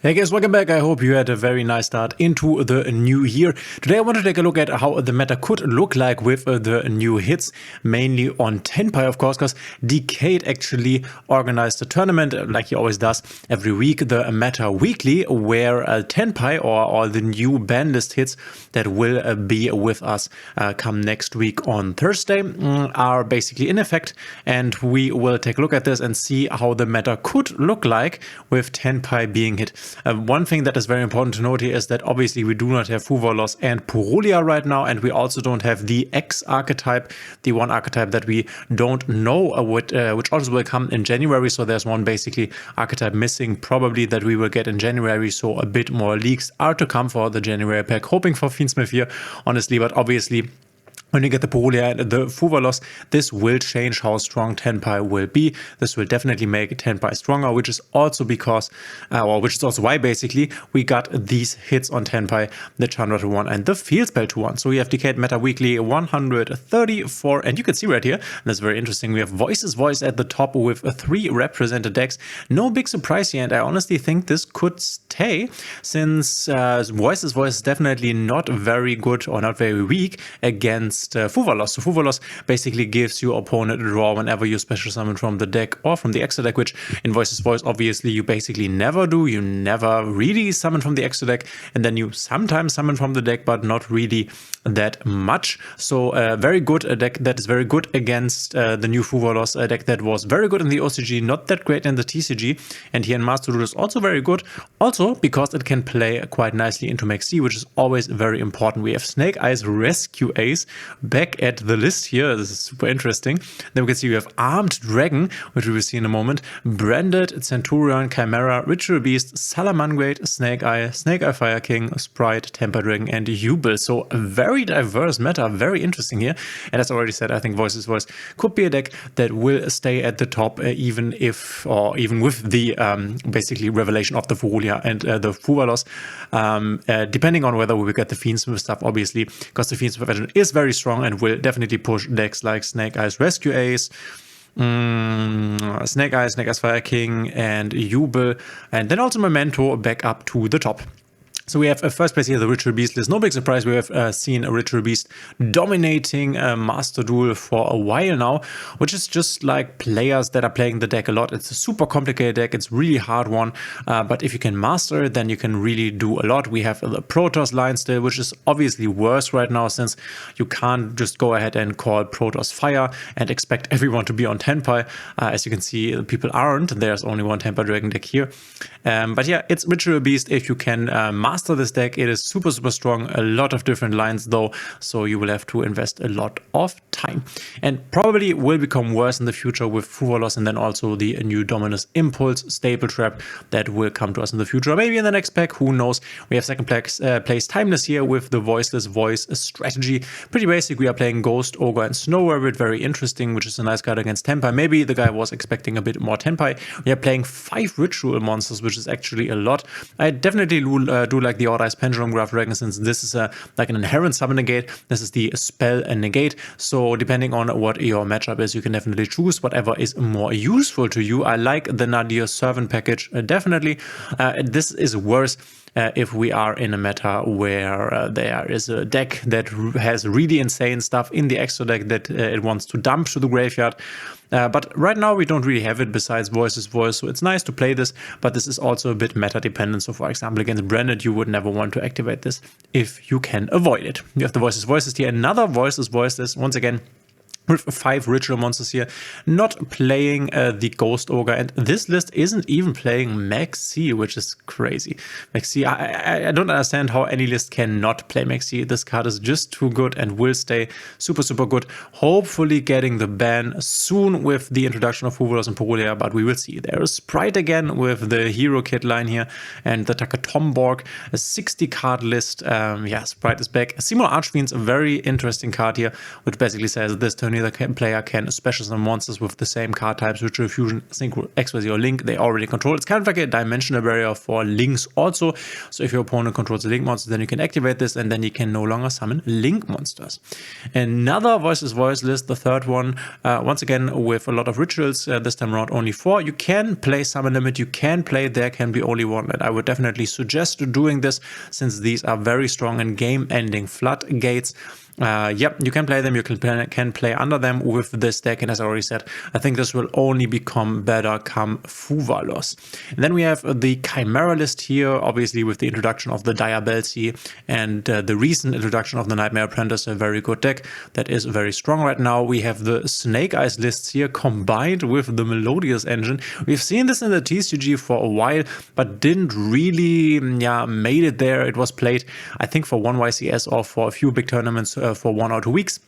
Hey guys, welcome back. I hope you had a very nice start into the new year. Today I want to take a look at how the meta could look like with the new hits, mainly on Tenpai, of course, because Dkayed actually organized a tournament, like he always does, every week, the Meta Weekly, where Tenpai, or all the new Banlist hits that will be with us come next week on Thursday, are basically in effect, and we will take a look at this and see how the meta could look like with Tenpai being hit. One thing that is very important to note here is that obviously we do not have Fuvalos and Purulia right now, and we also don't have the X archetype, the one archetype that we don't know which also will come in January. So there's one basically archetype missing probably that we will get in January. So a bit more leaks are to come for the January pack. Hoping for Fiendsmith here, honestly, but obviously when you get the Purulia and the Fuvalos, this will change how strong Tenpai will be. This will definitely make Tenpai stronger, which is also because, which is also why basically we got these hits on Tenpai, the Chandra 2-1 and the Field Spell 2-1. So we have Dkayed Meta Weekly 134, and you can see right here, and that's very interesting, we have Voices Voice at the top with 3 represented decks. No big surprise here, and I honestly think this could stay, since Voices Voice is definitely not very good or not very weak against Fuvalos. So Fuvalos basically gives your opponent a draw whenever you special summon from the deck or from the extra deck, which in Voices Voice obviously you basically never do. You never really summon from the extra deck, and then you sometimes summon from the deck, but not really that much. So very good, a deck that is very good against the new Fuvalos, a deck that was very good in the OCG, not that great in the TCG, and here in Master Duel is also very good, also because it can play quite nicely into Maxi, which is always very important. We have Snake Eyes Rescue Ace back at the list here. This is super interesting. Then we can see we have Armed Dragon, which we will see in a moment, Branded Centurion, Chimera, Ritual Beast, Salamangreat, Snake Eye Fire King, Sprite, Temper Dragon, and Jubel. So a very diverse meta, very interesting here. And as I already said, I think Voices Voice could be a deck that will stay at the top, even with the basically revelation of the Purulia and the Fuvalos, depending on whether we will get the Fiendsmith stuff, obviously, because the Fiendsmith version is very strong and will definitely push decks like Snake Eyes Rescue Ace, Snake Eyes Fire King, and Jubel, and then also Memento back up to the top. So we have a first place here, the Ritual Beast list. No big surprise, we have seen a Ritual Beast dominating Master Duel for a while now, which is just like players that are playing the deck a lot. It's a super complicated deck, it's really hard one, but if you can master it, then you can really do a lot. We have the Protoss line still, which is obviously worse right now, since you can't just go ahead and call Protoss Fire and expect everyone to be on Tenpai. As you can see, people aren't. There's only one Temper Dragon deck here. But yeah, it's Ritual Beast. If you can master this deck, it is super strong. A lot of different lines though, so you will have to invest a lot of time, and probably will become worse in the future with Fuvalos, and then also the new Dominus Impulse Staple Trap that will come to us in the future, maybe in the next pack, who knows. We have second place Timeless here with the Voiceless Voice strategy. Pretty basic. We are playing Ghost, Ogre, and Snow Rabbit, very interesting, which is a nice card against Tenpai. Maybe the guy was expecting a bit more Tenpai. We are playing 5 Ritual monsters, which is actually a lot. I definitely do like the Order Pendulum Graph Dragon, since this is like an inherent summon negate. This is the spell and negate. So depending on what your matchup is, you can definitely choose whatever is more useful to you. I like the Nadir Servant package, definitely. This is worse if we are in a meta where there is a deck that has really insane stuff in the extra deck that it wants to dump to the graveyard. But right now we don't really have it besides Voices Voice, so it's nice to play this, but this is also a bit meta dependent. So for example, against Branded, you would never want to activate this if you can avoid it. You have the Voices Voices here, another Voices Voices, once again, with 5 Ritual monsters here, not playing the Ghost Ogre, and this list isn't even playing Maxi, which is crazy. Maxi, I don't understand how any list cannot play Maxi. This card is just too good and will stay super good. Hopefully getting the ban soon with the introduction of Fuvalos and Purulia, but we will see. There is Sprite again with the Hero Kit line here, and the Takatomborg, a 60 card list. Yeah, Sprite is back. Simon Archfiend's a very interesting card here, which basically says this turn neither player can special summon monsters with the same card types, Ritual Fusion, Synchro, X-Verse, or Link they already control. It's kind of like a dimensional barrier for links also. So if your opponent controls a Link monster, then you can activate this, and then you can no longer summon Link monsters. Another Voices Voice list, the third one, once again with a lot of rituals, this time around only 4. You can play Summon Limit, you can play There Can Be Only One, and I would definitely suggest doing this since these are very strong and game-ending floodgates. Yep, you can play them, you can play under them with this deck, and as I already said, I think this will only become better come Fuvalos. And then we have the Chimera list here, obviously with the introduction of the Diabelsi and the recent introduction of the Nightmare Apprentice, a very good deck that is very strong right now. We have the Snake Eyes lists here combined with the Melodious engine. We've seen this in the TCG for a while, but didn't really made it there. It was played, I think, for one YCS or for a few big tournaments for 1 or 2 weeks.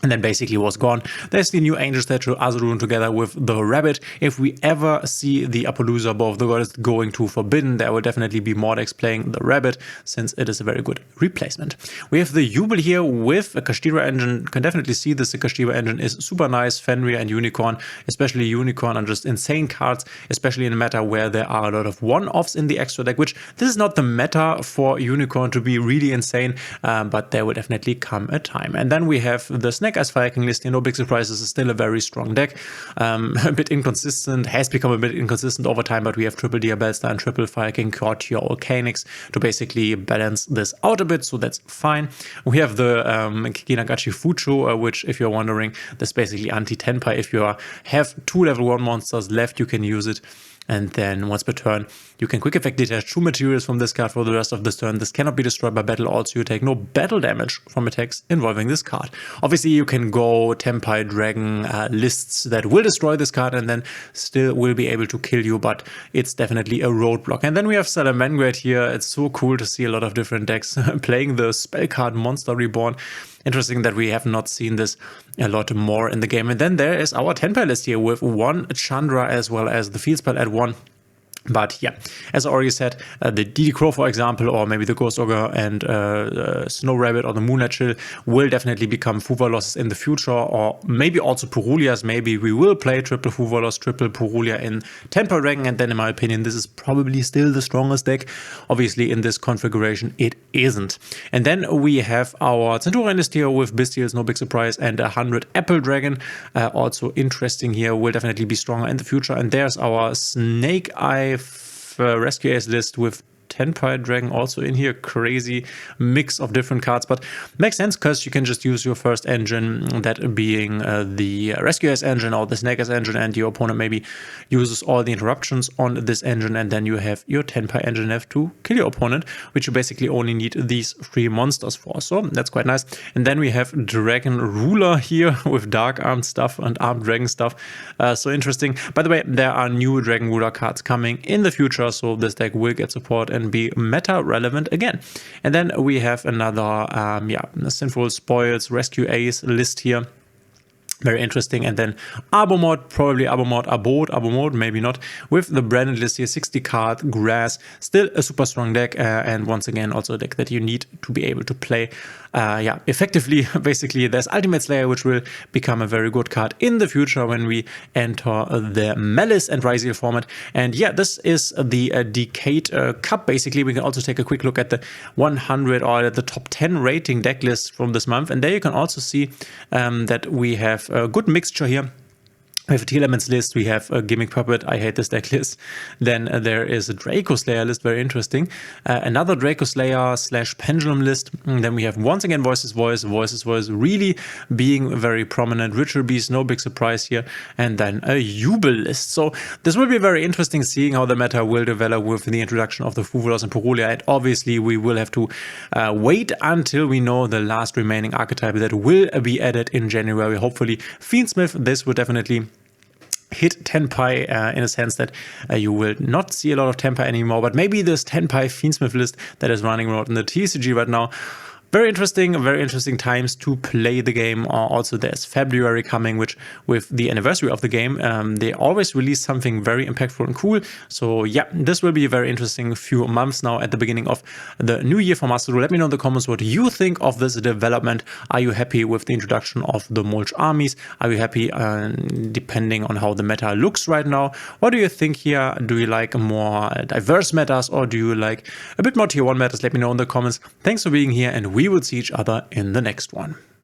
And then basically was gone. There's the new Angel statue, Azurun, together with the Rabbit. If we ever see the Appaloosa Bow of the Goddess going to Forbidden, there will definitely be more decks playing the Rabbit, since it is a very good replacement. We have the Jubel here with a Kashtira engine. Can definitely see this. The Kashtira engine is super nice. Fenrir and Unicorn, especially Unicorn, are just insane cards, especially in a meta where there are a lot of one-offs in the extra deck, which this is not the meta for Unicorn to be really insane, but there will definitely come a time. And then we have the Snake Eyes Fire King list. No big surprises, is still a very strong deck. A bit inconsistent, has become a bit inconsistent over time, but we have triple Diabellstar and triple Fire King Courtier Volcanix to basically balance this out a bit, so that's fine. We have the Kikinagachi Fucho, which, if you're wondering, that's basically anti-Tenpai. If you have 2 level 1 monsters left, you can use it. And then once per turn, you can quick effect detach 2 materials from this card for the rest of this turn. This cannot be destroyed by battle. Also, you take no battle damage from attacks involving this card. Obviously, you can go Tenpai Dragon lists that will destroy this card and then still will be able to kill you, but it's definitely a roadblock. And then we have Salamangreat here. It's so cool to see a lot of different decks playing the spell card Monster Reborn. Interesting that we have not seen this a lot more in the game. And then there is our Tenpai list here with 1 Chandra as well as the Field Spell at 1. But yeah, as I already said, the DD Crow, for example, or maybe the Ghost Ogre and Snow Rabbit or the Moonlight Chill will definitely become Fuvalos in the future, or maybe also Purulias. Maybe we will play triple Fuvalos, triple Purulia in Tenpai Dragon, and then in my opinion, this is probably still the strongest deck. Obviously, in this configuration, it isn't. And then we have our Centurion list here with Bestials, no big surprise, and 100 Apple Dragon. Also interesting here, will definitely be stronger in the future. And there's our Snake Eye Rescue Ace list with Tenpai Dragon also in here. Crazy mix of different cards, but makes sense because you can just use your first engine, that being the Rescue Ace engine or the Snake Eyes engine, and your opponent maybe uses all the interruptions on this engine, and then you have your Tenpai engine left to kill your opponent, which you basically only need these 3 monsters for. So that's quite nice. And then we have Dragon Ruler here with Dark Armed stuff and Armed Dragon stuff. So interesting. By the way, there are new Dragon Ruler cards coming in the future, so this deck will get support and be meta relevant again. And then we have another Sinful Spoils Rescue Ace list here. Very interesting. And then Arbomod, probably Arbomod, maybe not, with the branded list here, 60 card Grass, still a super strong deck, and once again also a deck that you need to be able to play effectively. Basically, there's Ultimate Slayer, which will become a very good card in the future when we enter the Malice and Ryziel format. And yeah, this is the Dkayed Cup. Basically, we can also take a quick look at the 100 or the top 10 rating deck list from this month, and there you can also see that we have a good mixture here. We have a T-Elements list, we have a Gimmick Puppet, I hate this deck list. Then there is a Draco Slayer list, very interesting. Another Draco Slayer / Pendulum list. And then we have once again Voices Voice really being very prominent. Ritual Beast, no big surprise here. And then a Jubel list. So this will be very interesting seeing how the meta will develop with the introduction of the Fuvalos and Purulia. And obviously we will have to wait until we know the last remaining archetype that will be added in January. Hopefully Fiendsmith, this would definitely hit Tenpai in a sense that you will not see a lot of Tenpai anymore, but maybe this Tenpai Fiendsmith list that is running around in the TCG right now very interesting times to play the game. Also, there's February coming, which with the anniversary of the game, they always release something very impactful and cool. So yeah, this will be a very interesting few months now at the beginning of the new year for Master Duel. Let me know in the comments what you think of this development. Are you happy with the introduction of the Mulch armies? Are you happy depending on how the meta looks right now? What do you think here? Do you like more diverse metas, or do you like a bit more tier 1 metas? Let me know in the comments. Thanks for being here, and we will see each other in the next one.